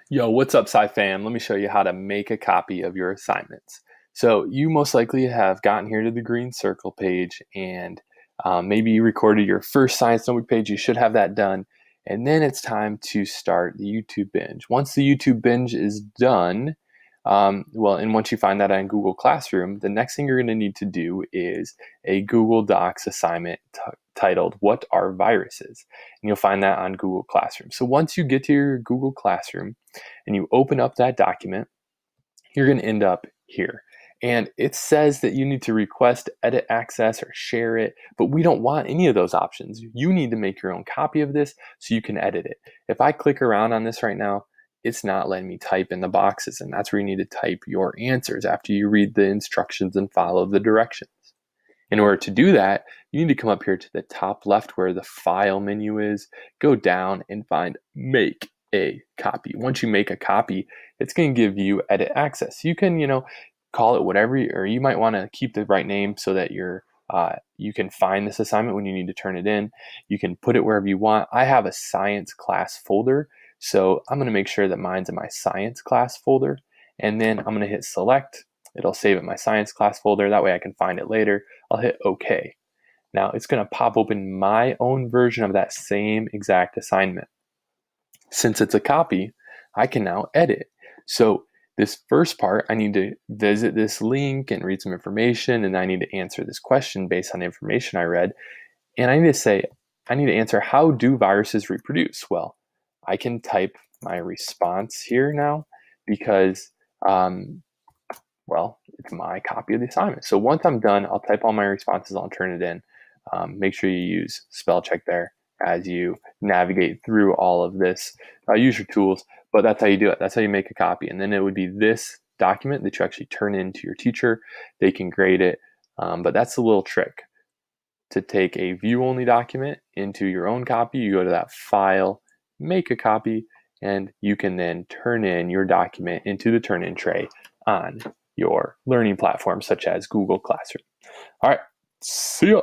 Yo, what's up, Sci fam? Let me show you how to make a copy of your assignments. So you most likely have gotten here to the green circle page and maybe you recorded your first science notebook page. You should have that done. And then it's time to start the YouTube binge. Once the YouTube binge is done, and once you find that on Google Classroom, the next thing you're going to need to do is a Google Docs assignment titled, What Are Viruses? And you'll find that on Google Classroom. So once you get to your Google Classroom and you open up that document, you're going to end up here. And it says that you need to request edit access or share it, but we don't want any of those options. You need to make your own copy of this so you can edit it. If I click around on this right now, it's not letting me type in the boxes, and that's where you need to type your answers after you read the instructions and follow the directions. In order to do that, you need to come up here to the top left where the file menu is, go down and find make a copy. Once you make a copy, it's going to give you edit access. You can, call it whatever, or you might want to keep the right name so that you can find this assignment when you need to turn it in. You can put it wherever you want. I have a science class folder, so I'm going to make sure that mine's in my science class folder, and then I'm going to hit select. It'll save it in my science class folder. That way I can find it later. I'll hit OK. Now it's going to pop open my own version of that same exact assignment. Since it's a copy, I can now edit. So this first part, I need to visit this link and read some information, and I need to answer this question based on the information I read. And I need to answer, how do viruses reproduce? Well, I can type my response here now because, it's my copy of the assignment. So once I'm done, I'll type all my responses, I'll turn it in. Make sure you use spell check there as you navigate through all of this. Use your tools, but that's how you do it. That's how you make a copy. And then it would be this document that you actually turn in to your teacher. They can grade it, but that's a little trick. To take a view-only document into your own copy, you go to that file, make a copy, and you can then turn in your document into the turn-in tray on your learning platform, such as Google Classroom. All right, see ya.